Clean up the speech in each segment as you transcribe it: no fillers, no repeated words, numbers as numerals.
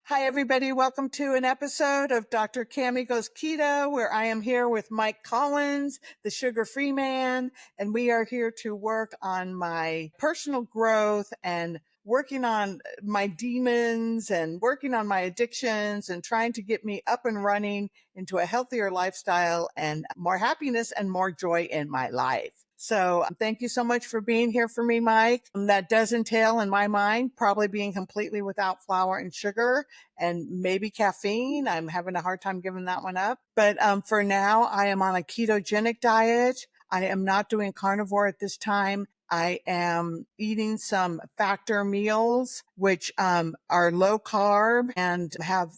Hi, everybody. Welcome to an episode of Dr. Cammy Goes Keto, where I am here with Mike Collins, the sugar-free man, and we are here to work on my personal growth and working on my demons and working on my addictions and trying to get me up and running into a healthier lifestyle and more happiness and more joy in my life. So thank you so much for being here for me, Mike. That does entail, in my mind, probably being completely without flour and sugar and maybe caffeine. I'm having a hard time giving that one up. But for now, I am on a ketogenic diet. I am not doing carnivore at this time. I am eating some factor meals, which are low carb and have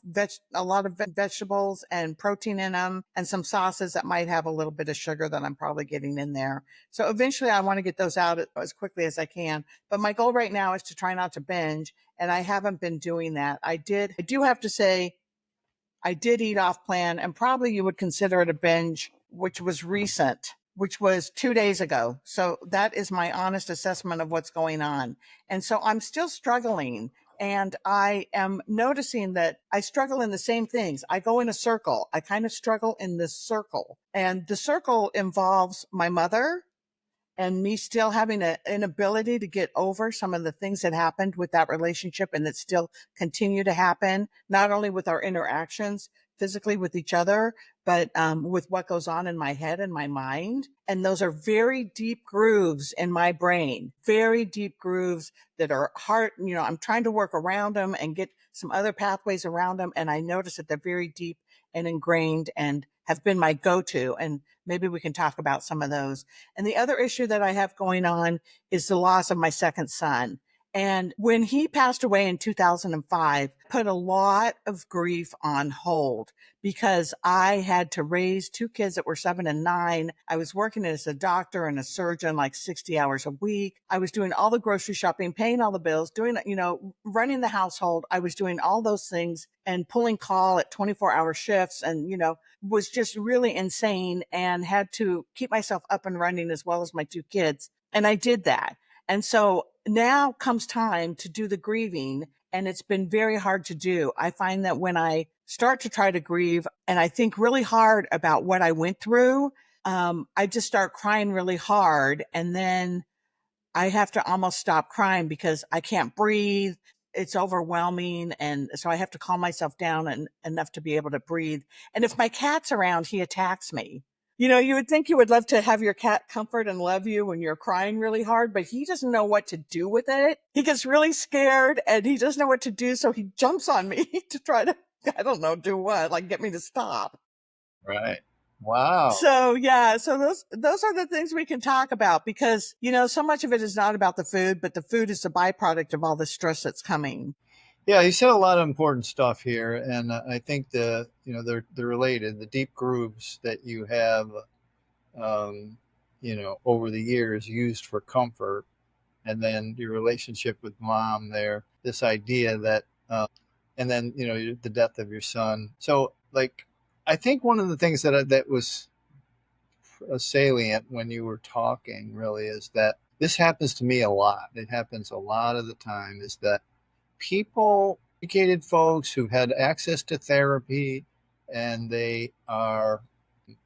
a lot of vegetables and protein in them, and some sauces that might have a little bit of sugar that I'm probably getting in there. So eventually I want to get those out as quickly as I can. But my goal right now is to try not to binge. And I haven't been doing that. I do have to say, I did eat off plan, and probably you would consider it a binge, which was recent, which was 2 days ago. So that is my honest assessment of what's going on. And so I'm still struggling. And I am noticing that I struggle in the same things. I go in a circle. I kind of struggle in this circle. And the circle involves my mother, and me still having an inability to get over some of the things that happened with that relationship and that still continue to happen, not only with our interactions physically with each other, but with what goes on in my head and my mind. And those are very deep grooves in my brain, very deep grooves that are hard. I'm trying to work around them and get some other pathways around them. And I notice that they're very deep and ingrained and have been my go-to. And maybe we can talk about some of those. And the other issue that I have going on is the loss of my second son. And when he passed away in 2005, put a lot of grief on hold because I had to raise two kids that were 7 and 9. I was working as a doctor and a surgeon like 60 hours a week. I was doing all the grocery shopping, paying all the bills, doing, running the household. I was doing all those things and pulling call at 24-hour shifts and, was just really insane and had to keep myself up and running as well as my two kids. And I did that. And so now comes time to do the grieving, and it's been very hard to do. I find that when I start to try to grieve and I think really hard about what I went through, I just start crying really hard. And then I have to almost stop crying because I can't breathe. It's overwhelming. And so I have to calm myself down enough to be able to breathe. And if my cat's around, he attacks me. You would think you would love to have your cat comfort and love you when you're crying really hard, but he doesn't know what to do with it. He gets really scared and he doesn't know what to do. So he jumps on me to try to, I don't know, do what, like get me to stop. Right. Wow. So yeah, so those are the things we can talk about because, so much of it is not about the food, but the food is a byproduct of all the stress that's coming. Yeah, you said a lot of important stuff here, and I think they're related. The deep grooves that you have, over the years used for comfort, and then your relationship with mom there. This idea that, and then the death of your son. So, like, I think one of the things that was salient when you were talking really is that this happens to me a lot. It happens a lot of the time. Is that people, educated folks who've had access to therapy and they are,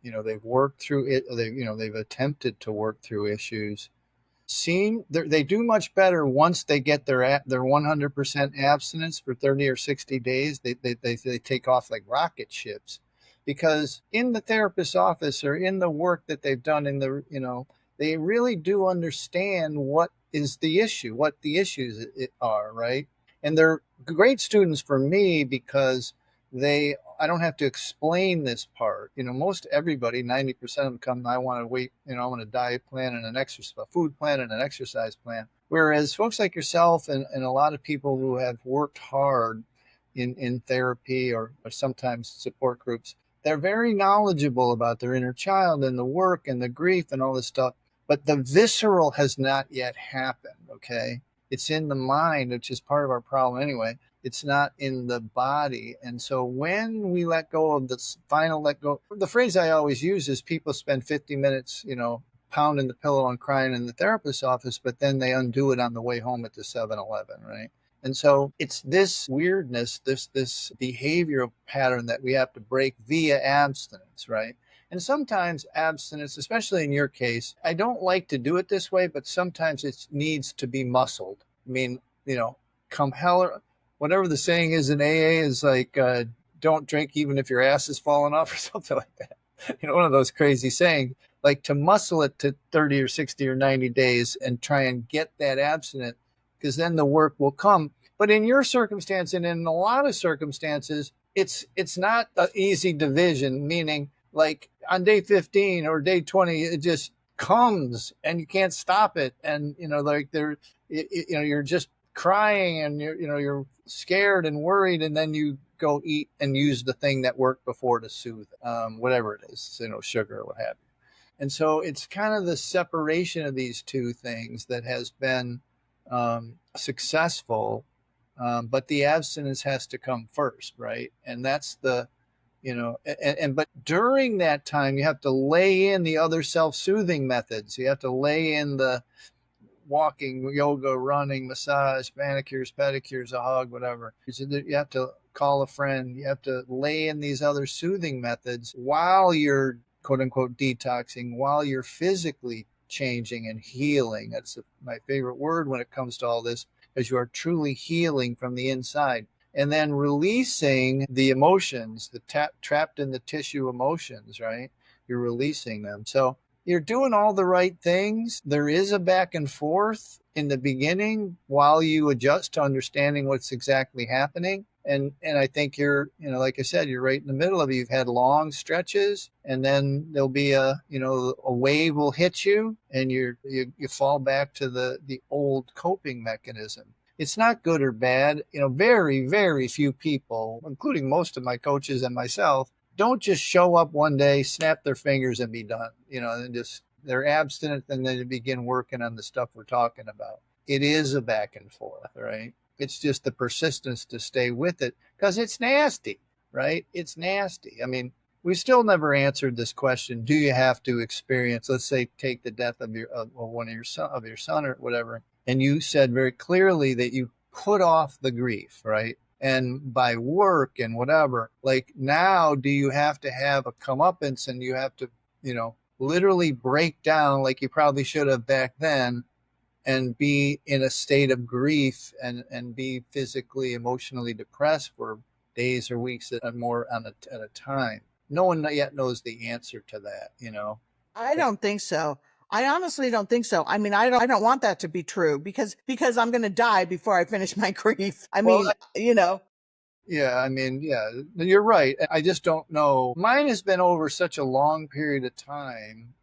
they've worked through it, they've attempted to work through issues, they do much better once they get their 100% abstinence for 30 or 60 days. They take off like rocket ships, because in the therapist's office or in the work that they've done they really do understand what is the issue, what the issues are, right? And they're great students for me because I don't have to explain this part. Most everybody, 90% of them come, I want to wait, I want a diet plan and a food plan and an exercise plan. Whereas folks like yourself and a lot of people who have worked hard in therapy or sometimes support groups, they're very knowledgeable about their inner child and the work and the grief and all this stuff. But the visceral has not yet happened, okay? It's in the mind, which is part of our problem anyway. It's not in the body. And so when we let go of this final let go, the phrase I always use is people spend 50 minutes, pounding the pillow and crying in the therapist's office, but then they undo it on the way home at the 7-Eleven, right? And so it's this weirdness, this behavioral pattern that we have to break via abstinence, right? And sometimes abstinence, especially in your case, I don't like to do it this way, but sometimes it needs to be muscled. I mean, come hell or whatever the saying is in AA is like, don't drink even if your ass is falling off or something like that. One of those crazy sayings, like to muscle it to 30 or 60 or 90 days and try and get that abstinent, because then the work will come. But in your circumstance and in a lot of circumstances, it's not an easy division, meaning like on day 15 or day 20, it just comes and you can't stop it. And, like you're just crying and you're scared and worried. And then you go eat and use the thing that worked before to soothe whatever it is, sugar or what have you. And so it's kind of the separation of these two things that has been successful, but the abstinence has to come first, right? And that's but during that time, you have to lay in the other self-soothing methods. You have to lay in the walking, yoga, running, massage, manicures, pedicures, a hug, whatever. You have to call a friend. You have to lay in these other soothing methods while you're quote unquote detoxing, while you're physically changing and healing. That's my favorite word when it comes to all this, because you are truly healing from the inside. And then releasing the emotions, the trapped in the tissue emotions, right? You're releasing them. So you're doing all the right things. There is a back and forth in the beginning while you adjust to understanding what's exactly happening. And I think you're, like I said, you're right in the middle of it. You've had long stretches, and then there'll be a wave will hit you, and you fall back to the old coping mechanism. It's not good or bad. Very, very few people, including most of my coaches and myself, don't just show up one day, snap their fingers and be done, and just they're abstinent and then they begin working on the stuff we're talking about. It is a back and forth, right? It's just the persistence to stay with it because it's nasty, right? It's nasty. I mean, we still never answered this question. Do you have to experience, let's say, take the death of one of your son or whatever? And you said very clearly that you put off the grief, right? And by work and whatever, like now, do you have to have a comeuppance and you have to, literally break down like you probably should have back then and be in a state of grief and be physically, emotionally depressed for days or weeks at a time? No one yet knows the answer to that. I don't think so. I honestly don't think so. I mean, I don't want that to be true because I'm going to die before I finish my grief. I Well, mean, you know, yeah, I mean, yeah, you're right. I just don't know. Mine has been over such a long period of time.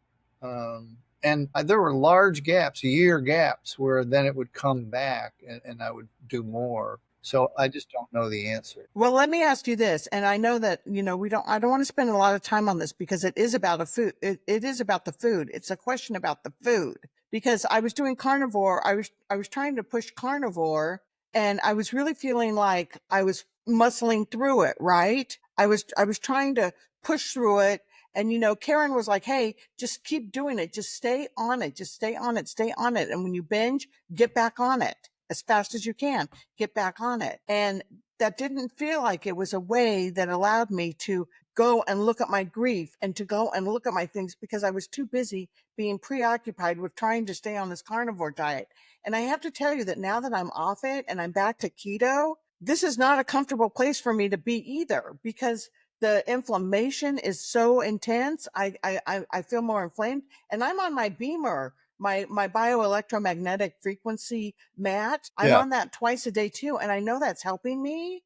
And there were large gaps, year gaps, where then it would come back and I would do more. So I just don't know the answer. well, let me ask you this. And I know that, I don't want to spend a lot of time on this because it is about it is about the food. It's a question about the food because I was doing carnivore. I was trying to push carnivore and I was really feeling like I was muscling through it, right? I was trying to push through it. And, Karen was like, hey, just keep doing it. Just stay on it. Just stay on it. Stay on it. And when you binge, get back on it as fast as you can. Get back on it. And that didn't feel like it was a way that allowed me to go and look at my grief and to go and look at my things because I was too busy being preoccupied with trying to stay on this carnivore diet. And I have to tell you that now that I'm off it and I'm back to keto, this is not a comfortable place for me to be either because the inflammation is so intense. I feel more inflamed and I'm on my Beamer, my bioelectromagnetic frequency mat. I'm Yeah. on that twice a day too. And I know that's helping me,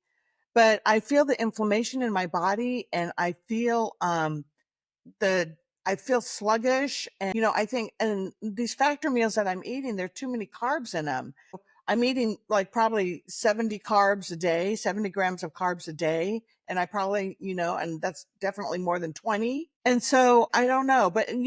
but I feel the inflammation in my body and the I feel sluggish and I think and these factor meals that I'm eating, there are too many carbs in them. I'm eating like probably 70 carbs a day, 70 grams of carbs a day. And I probably, and that's definitely more than 20. And so I don't know, but and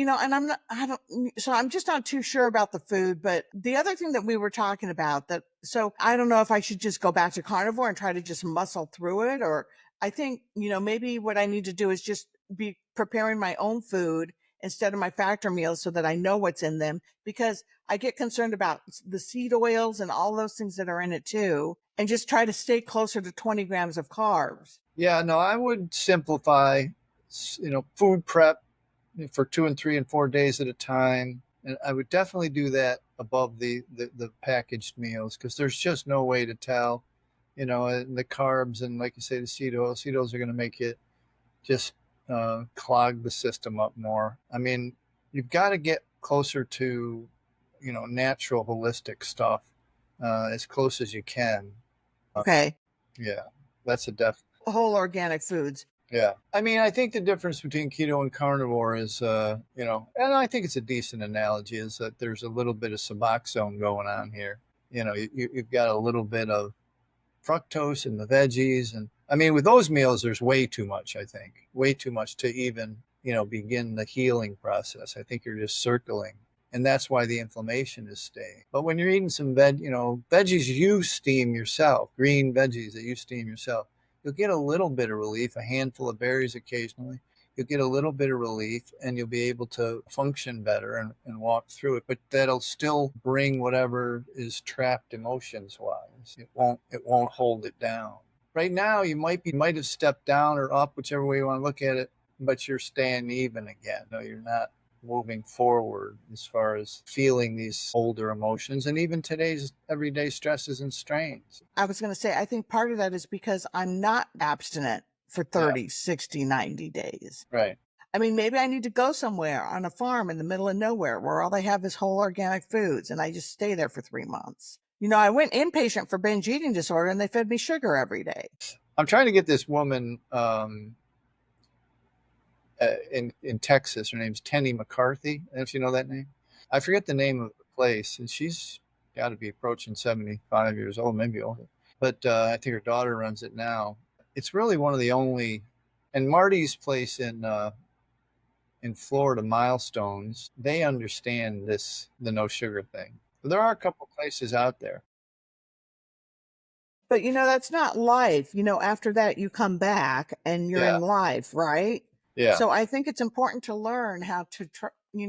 so I'm just not too sure about the food. But the other thing that we were talking about so I don't know if I should just go back to carnivore and try to just muscle through it. Or I think, maybe what I need to do is just be preparing my own food instead of my factor meals so that I know what's in them because I get concerned about the seed oils and all those things that are in it too. and just try to stay closer to 20 grams of carbs. Yeah, no, I would simplify, food prep for 2 and 3 and 4 days at a time. And I would definitely do that above the packaged meals, because there's just no way to tell, and the carbs and, like you say, the seed oils are going to make it just clog the system up more. I mean, you've got to get closer to, natural, holistic stuff as close as you can. Okay. Yeah, that's a def. Whole organic foods. Yeah. I mean, I think the difference between keto and carnivore is, and I think it's a decent analogy, is that there's a little bit of Suboxone going on here. You've got a little bit of fructose in the veggies. And I mean, with those meals, there's way too much, I think, way too much to even, begin the healing process. I think you're just circling. And that's why the inflammation is staying. But when you're eating some veggies you steam yourself, green veggies that you steam yourself, you'll get a little bit of relief, a handful of berries occasionally. You'll get a little bit of relief, and you'll be able to function better and walk through it. But that'll still bring whatever is trapped emotions wise. It won't hold it down. Right now, you might have stepped down or up, whichever way you want to look at it, but you're staying even again. No, you're not moving forward as far as feeling these older emotions and even today's everyday stresses and strains. I was going to say, I think part of that is because I'm not abstinent for 30, 60, 90 days. Right. I mean, maybe I need to go somewhere on a farm in the middle of nowhere where all they have is whole organic foods, and I just stay there for 3 months. I went inpatient for binge eating disorder, and they fed me sugar every day. I'm trying to get this woman in Texas. Her name's Tenny McCarthy, if you know that name. I forget the name of the place, and she's got to be approaching 75 years old, maybe older. But I think her daughter runs it now. It's really one of the only, and Marty's place in Florida, Milestones, they understand the no sugar thing. But there are a couple places out there. But that's not life. After that, you come back and you're Yeah. in life, right? Yeah. So I think it's important to learn how to,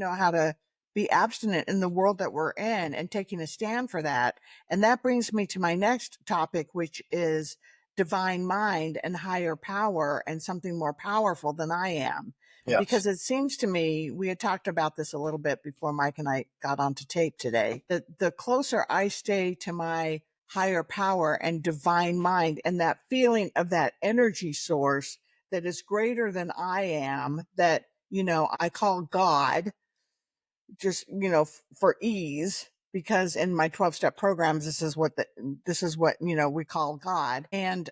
how to be abstinent in the world that we're in and taking a stand for that. And that brings me to my next topic, which is divine mind and higher power and something more powerful than I am. Yes. Because it seems to me, we had talked about this a little bit before Mike and I got onto tape today, that the closer I stay to my higher power and divine mind and that feeling of that energy source that is greater than I am, that, I call God, just, for ease, because in my 12-step programs, this is what, we call God. And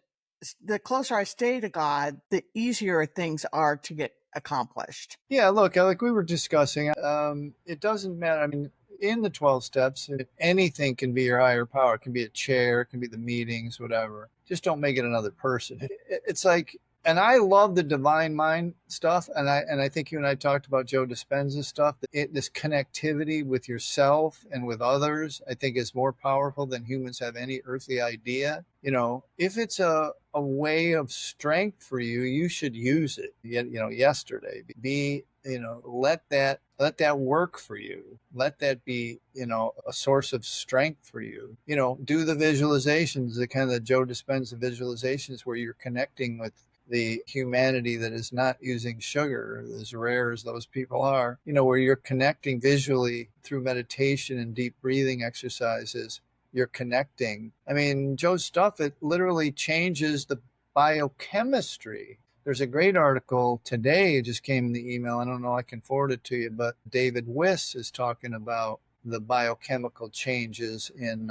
the closer I stay to God, the easier things are to get accomplished. Yeah, look, like we were discussing, it doesn't matter. I mean, in the 12 steps, anything can be your higher power. It can be a chair, it can be the meetings, whatever. Just don't make it another person. It's like, and I love the divine mind stuff. And I think you and I talked about Joe Dispenza's stuff. This connectivity with yourself and with others, I think, is more powerful than humans have any earthly idea. If it's a way of strength for you, you should use it. Yesterday, let that work for you. Let that be, a source of strength for you. Do the visualizations, the kind of the Joe Dispenza visualizations where you're connecting with the humanity that is not using sugar, as rare as those people are, where you're connecting visually through meditation and deep breathing exercises. You're connecting. I mean, Joe's stuff, it literally changes the biochemistry. There's a great article today, it just came in the email. I don't know, I can forward it to you, but David Wiss is talking about the biochemical changes in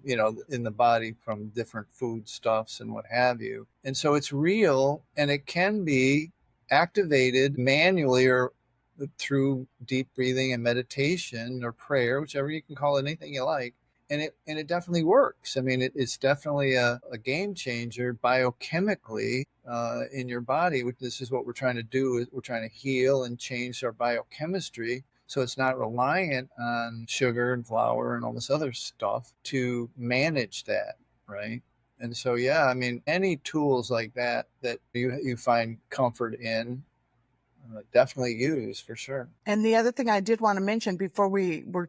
in the body from different foodstuffs and what have you. And so it's real, and it can be activated manually or through deep breathing and meditation or prayer, whichever you can call it, anything you like. And it definitely works. I mean, it's definitely a game changer biochemically in your body. This is what we're trying to do. Is we're trying to heal and change our biochemistry, so it's not reliant on sugar and flour and all this other stuff to manage that, right? And so, yeah, I mean, any tools like that you find comfort in, definitely use for sure. And the other thing I did want to mention before we were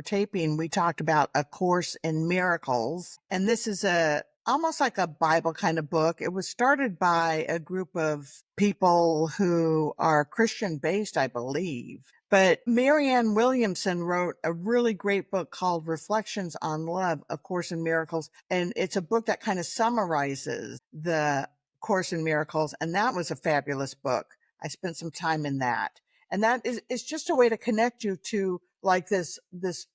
taping, we talked about A Course in Miracles, and this is a almost like a Bible kind of book. It was started by a group of people who are Christian based, I believe. But Marianne Williamson wrote a really great book called Reflections on Love, A Course in Miracles. And it's a book that kind of summarizes the Course in Miracles. And that was a fabulous book. I spent some time in that. And that is, it's just a way to connect you to like this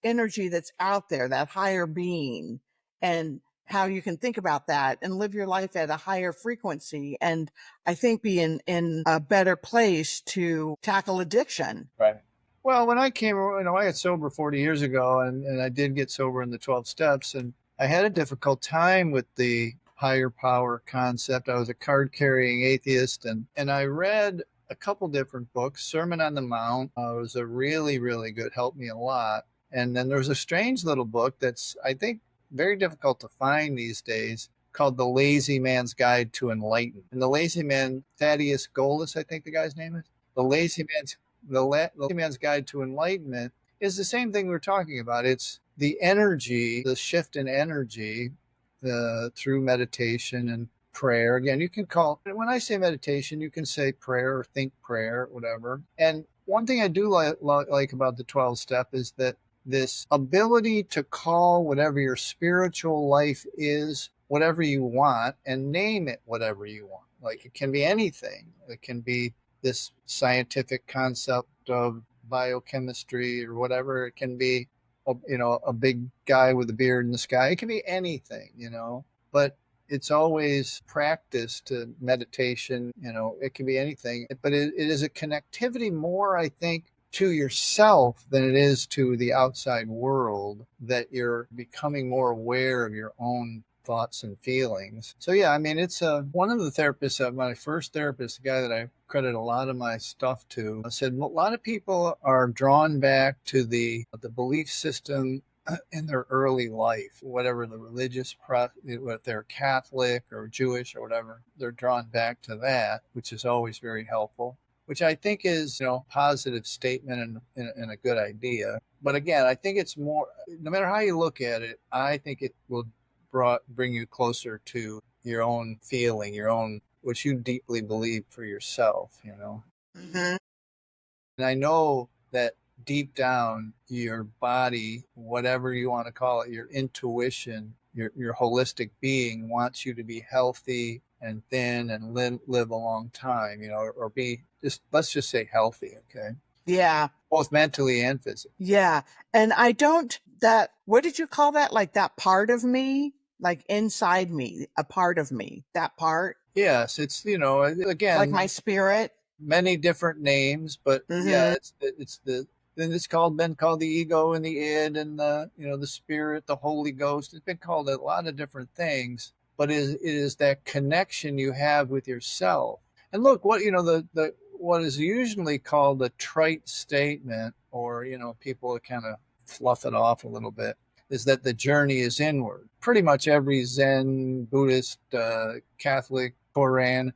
energy that's out there, that higher being, and how you can think about that and live your life at a higher frequency. And I think be in a better place to tackle addiction. Right. Well, when I came, I got sober 40 years ago, and I did get sober in the 12 steps, and I had a difficult time with the higher power concept. I was a card carrying atheist, and I read a couple different books. Sermon on the Mount was a really, really good, helped me a lot. And then there's a strange little book that's, I think, very difficult to find these days called The Lazy Man's Guide to Enlightenment. And the lazy man, Thaddeus Goldus, I think the guy's name is. The Lazy Man's the Lazy Man's Guide to Enlightenment is the same thing we're talking about. It's the energy, the shift in energy through meditation and prayer. Again, you can call, when I say meditation, you can say prayer or think prayer, whatever. And one thing I do like about the 12 step is that this ability to call whatever your spiritual life is, whatever you want, and name it whatever you want. Like it can be anything. It can be this scientific concept of biochemistry or whatever. It can be, a big guy with a beard in the sky. It can be anything, but it's always practice to meditation. It can be anything, but it is a connectivity more, I think, to yourself than it is to the outside world, that you're becoming more aware of your own thoughts and feelings. So yeah, I mean, it's one of the therapists, my first therapist, the guy that I credit a lot of my stuff to, said a lot of people are drawn back to the belief system in their early life, whatever the religious, if they're Catholic or Jewish or whatever, they're drawn back to that, which is always very helpful, which I think is, a positive statement and a good idea. But again, I think it's more, no matter how you look at it, I think it will bring you closer to your own feeling, your own, what you deeply believe for yourself. Mm-hmm. And I know that deep down, your body, whatever you want to call it, your intuition, your holistic being wants you to be healthy and thin and live a long time, or be just, let's just say healthy. Okay. Yeah. Both mentally and physically. Yeah. And what did you call that? Like that part of me, like inside me, a part of me, that part, Yes. It's, like my again, spirit. many different names, but yeah, Mm-hmm. it's then it's been called the ego and the id and the spirit, the Holy Ghost. It's been called a lot of different things, but it is that connection you have with yourself. And look, what the what is usually called a trite statement, or people kind of fluff it off a little bit, is that the journey is inward. Pretty much every Zen, Buddhist, Catholic, Koran,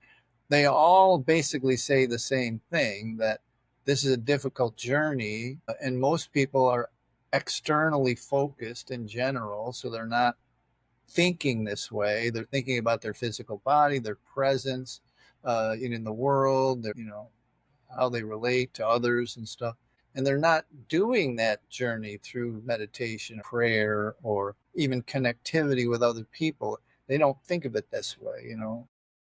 they all basically say the same thing, that this is a difficult journey, and most people are externally focused in general, so they're not thinking this way. They're thinking about their physical body, their presence in the world, how they relate to others and stuff. And they're not doing that journey through meditation, prayer, or even connectivity with other people. They don't think of it this way.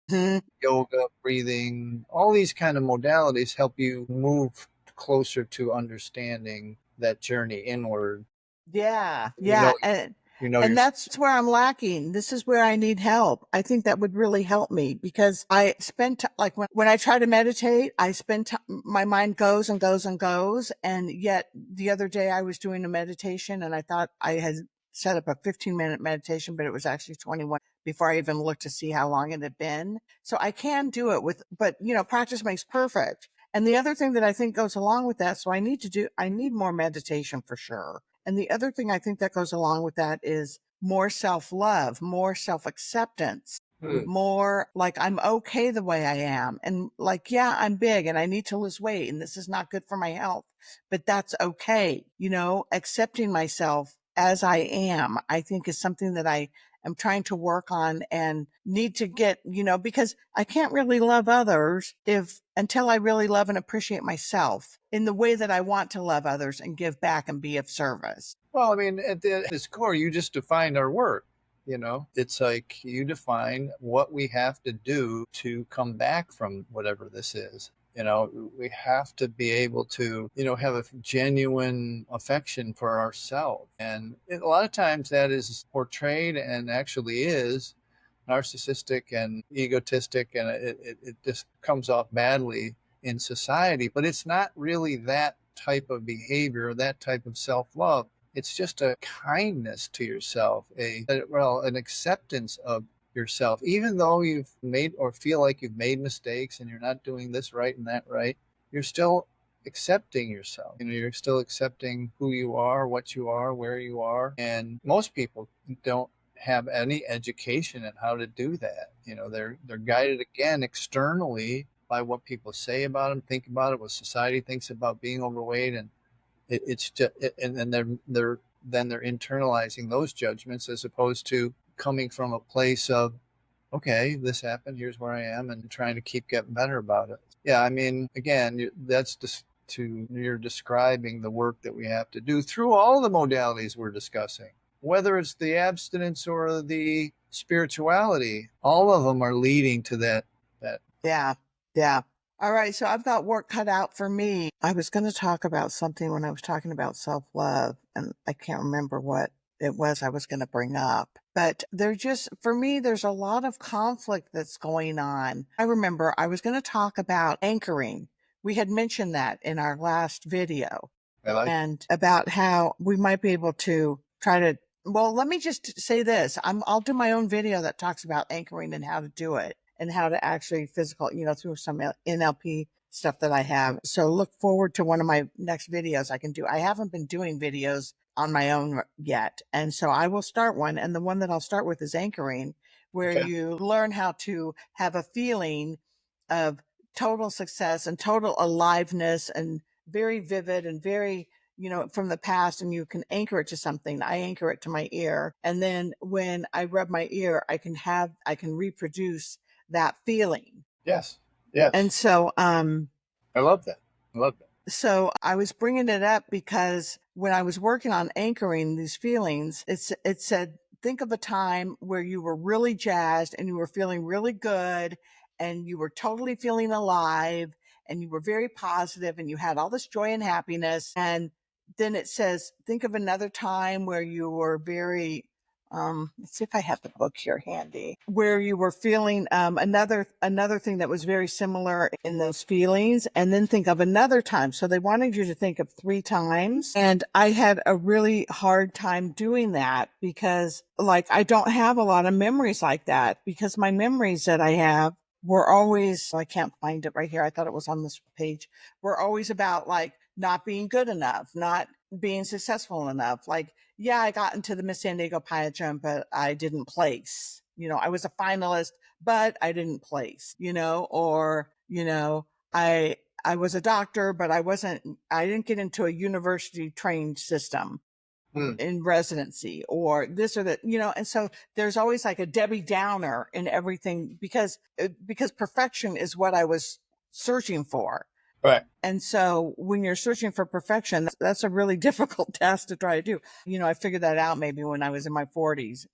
Mm-hmm. Yoga, breathing, all these kind of modalities help you move closer to understanding that journey inward. Yeah. You know, Yeah. you know And your that's where I'm lacking. This is where I need help. I think that would really help me because I spend like when I try to meditate, I spend my mind goes and goes and goes. And yet the other day I was doing a meditation and I thought I had set up a 15-minute meditation, but it was actually 21 before I even looked to see how long it had been. So I can do it but practice makes perfect. And the other thing that I think goes along with that, so I need more meditation for sure. And the other thing I think that goes along with that is more self-love, more self-acceptance. more like I'm okay the way I am. And like, yeah, I'm big and I need to lose weight and this is not good for my health, but that's okay. Accepting myself as I am, I think is something that I am trying to work on and need to get, because I can't really love others until I really love and appreciate myself in the way that I want to love others and give back and be of service. Well, I mean, at its core, you just defined our work. It's like you define what we have to do to come back from whatever this is. We have to be able to, have a genuine affection for ourselves. And a lot of times that is portrayed and actually is narcissistic and egotistic, and it just comes off badly in society. But it's not really that type of behavior, that type of self-love. It's just a kindness to yourself, an acceptance of yourself, even though you've made or feel like you've made mistakes and you're not doing this right and that right. You're still accepting yourself. You're still accepting who you are, what you are, where you are. And most people don't have any education in how to do that. They're guided again externally by what people say about them, think about it, what society thinks about being overweight, and it's just, and then they're internalizing those judgments as opposed to coming from a place of, okay, this happened, here's where I am, and trying to keep getting better about it. Yeah, I mean, again, that's just you're describing the work that we have to do through all the modalities we're discussing, whether it's the abstinence or the spirituality. All of them are leading to that. Yeah. Yeah. All right. So I've got work cut out for me. I was going to talk about something when I was talking about self-love, and I can't remember what it was I was going to bring up. But for me, there's a lot of conflict that's going on. I remember I was going to talk about anchoring. We had mentioned that in our last video, and about how we might be able to try to, well, let me just say this. I'll do my own video that talks about anchoring and how to do it and how to actually through some NLP stuff that I have. So look forward to one of my next videos I can do. I haven't been doing videos on my own yet. And so I will start one. And the one that I'll start with is anchoring, where you learn how to have a feeling of total success and total aliveness and very vivid and very, from the past, and you can anchor it to something. I anchor it to my ear. And then when I rub my ear, I can reproduce that feeling. Yes. Yes. And so, I love that. So I was bringing it up because when I was working on anchoring these feelings, it said, think of a time where you were really jazzed and you were feeling really good and you were totally feeling alive and you were very positive and you had all this joy and happiness. And then it says, think of another time where you were very, let's see if I have the book here handy, where you were feeling another thing that was very similar in those feelings, and then think of another time. So they wanted you to think of 3 times. And I had a really hard time doing that because I don't have a lot of memories like that, because my memories that I have were always, I can't find it right here. I thought it was on this page. Were always about not being good enough, not being successful enough. Yeah, I got into the Miss San Diego pageant, but I didn't place. I was a finalist, but I didn't place, or, I was a doctor, but I didn't get into a university trained system in residency or this or that, and so there's always a Debbie Downer in everything because perfection is what I was searching for. Right. And so when you're searching for perfection, that's a really difficult task to try to do. I figured that out maybe when I was in my 40s,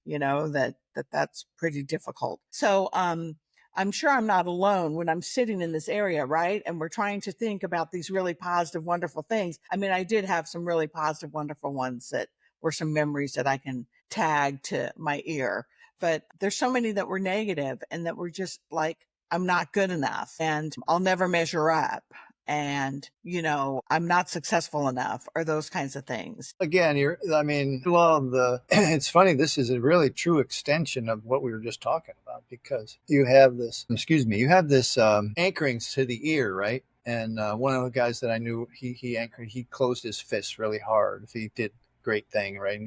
that's pretty difficult. So, I'm sure I'm not alone when I'm sitting in this area, right? And we're trying to think about these really positive, wonderful things. I mean, I did have some really positive, wonderful ones that were some memories that I can tag to my ear, but there's so many that were negative and that were just I'm not good enough and I'll never measure up. And, I'm not successful enough, or those kinds of things. Again, it's funny. This is a really true extension of what we were just talking about, because you have this anchoring to the ear, right? And one of the guys that I knew, he closed his fists really hard if he did great thing, right?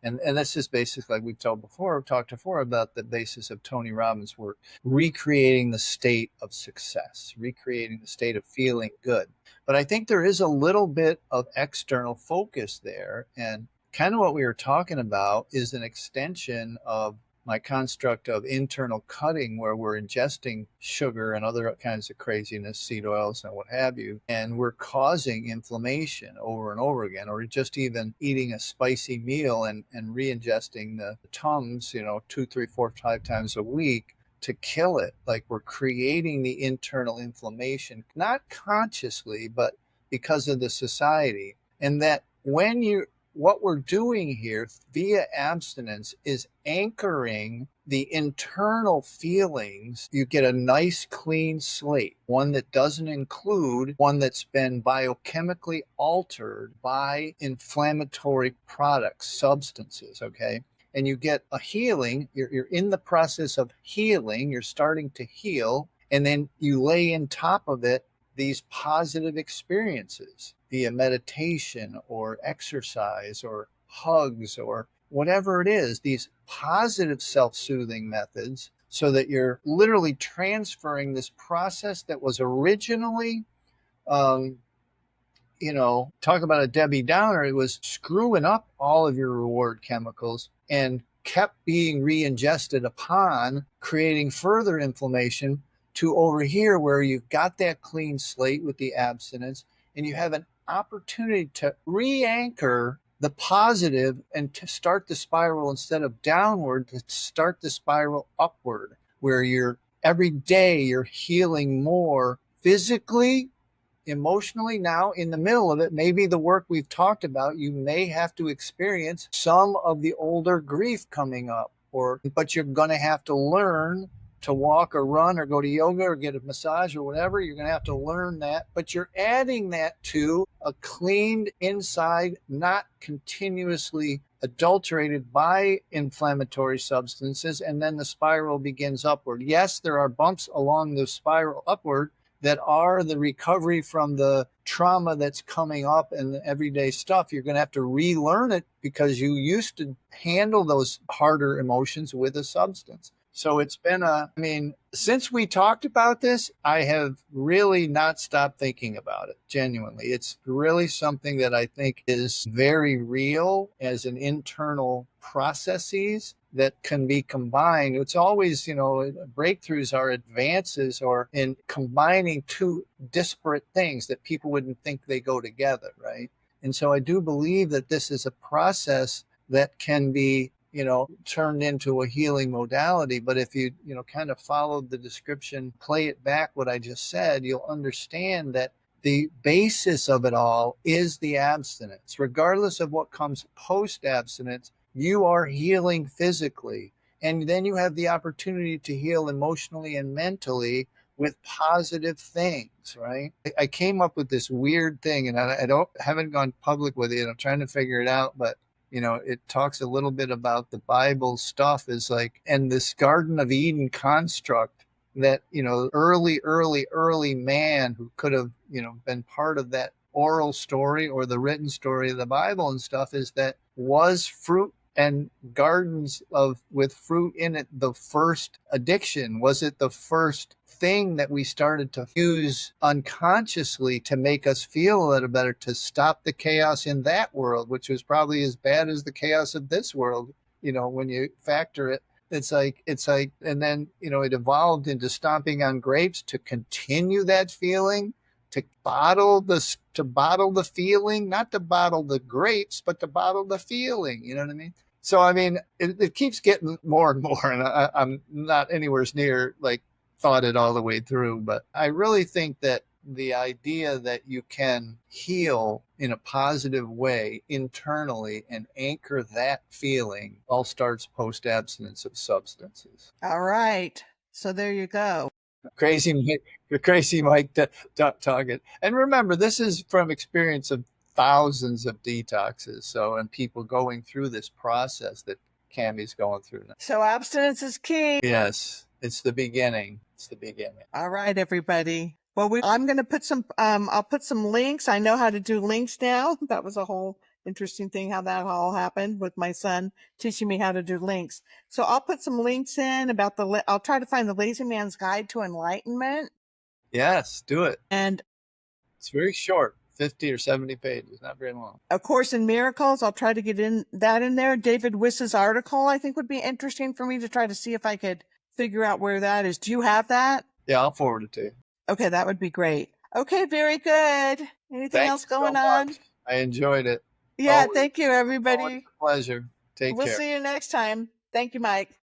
And this is basically, like we've talked before about the basis of Tony Robbins' work, recreating the state of success, recreating the state of feeling good. But I think there is a little bit of external focus there. And kind of what we were talking about is an extension of my construct of internal cutting, where we're ingesting sugar and other kinds of craziness, seed oils and what have you, and we're causing inflammation over and over again, or just even eating a spicy meal and re-ingesting the Tums, 2, 3, 4, 5 times a week to kill it. Like, we're creating the internal inflammation, not consciously, but because of the society. And that what we're doing here via abstinence is anchoring the internal feelings. You get a nice clean slate, one that doesn't include one that's been biochemically altered by inflammatory products, substances, okay? And you get a healing. You're in the process of healing. You're starting to heal. And then you lay in top of it these positive experiences via meditation or exercise or hugs or whatever it is, these positive self-soothing methods, so that you're literally transferring this process that was originally, talk about a Debbie Downer. It was screwing up all of your reward chemicals and kept being re-ingested upon, creating further inflammation, to over here where you've got that clean slate with the abstinence, and you have an opportunity to re-anchor the positive and to start the spiral, instead of downward, to start the spiral upward, where every day you're healing more physically, emotionally. Now, in the middle of it, maybe the work we've talked about, you may have to experience some of the older grief coming up, but you're going to have to learn to walk or run or go to yoga or get a massage or whatever. You're going to have to learn that, but you're adding that to a cleaned inside, not continuously adulterated by inflammatory substances. And then the spiral begins upward. Yes, there are bumps along the spiral upward that are the recovery from the trauma that's coming up and the everyday stuff. You're going to have to relearn it because you used to handle those harder emotions with a substance. So it's been since we talked about this, I have really not stopped thinking about it. Genuinely. It's really something that I think is very real as an internal processes that can be combined. It's always, breakthroughs are advances or in combining two disparate things that people wouldn't think they go together, right? And so I do believe that this is a process that can be, turned into a healing modality. But if you, kind of followed the description, play it back what I just said, you'll understand that the basis of it all is the abstinence. Regardless of what comes post abstinence, you are healing physically. And then you have the opportunity to heal emotionally and mentally with positive things, right? I came up with this weird thing, and I haven't gone public with it. I'm trying to figure it out, but it talks a little bit about the Bible stuff is like, and this Garden of Eden construct that, early man who could have, been part of that oral story or the written story of the Bible and stuff, is that was fruit and gardens with fruit in it the first addiction? Was it the first thing that we started to use unconsciously to make us feel a little better, to stop the chaos in that world, which was probably as bad as the chaos of this world, when you factor it? It's like, and then, it evolved into stomping on grapes to continue that feeling, to bottle the feeling, not to bottle the grapes, but to bottle the feeling. You know what I mean? So, it keeps getting more and more, and I'm not anywhere near like thought it all the way through, but I really think that the idea that you can heal in a positive way internally and anchor that feeling all starts post abstinence of substances. All right. So there you go. Crazy Mike talking. And remember, this is from experience of thousands of detoxes. So, and people going through this process that Cammy's going through now. So abstinence is key. Yes, it's the beginning. It's the beginning. All right, everybody. Well, I'm going to put I'll put some links. I know how to do links now. That was a whole interesting thing how that all happened with my son teaching me how to do links. So I'll put some links in about I'll try to find the Lazy Man's Guide to Enlightenment. Yes, do it. And it's very short, 50 or 70 pages, not very long. A Course in Miracles, I'll try to get that in there. David Wiss's article, I think would be interesting for me to try to see if I could figure out where that is. Do you have that? Yeah, I'll forward it to you. Okay, that would be great. Okay, very good. Anything else going on? I enjoyed it. Yeah, thank you, everybody. Always a pleasure. Take care. We'll see you next time. Thank you, Mike.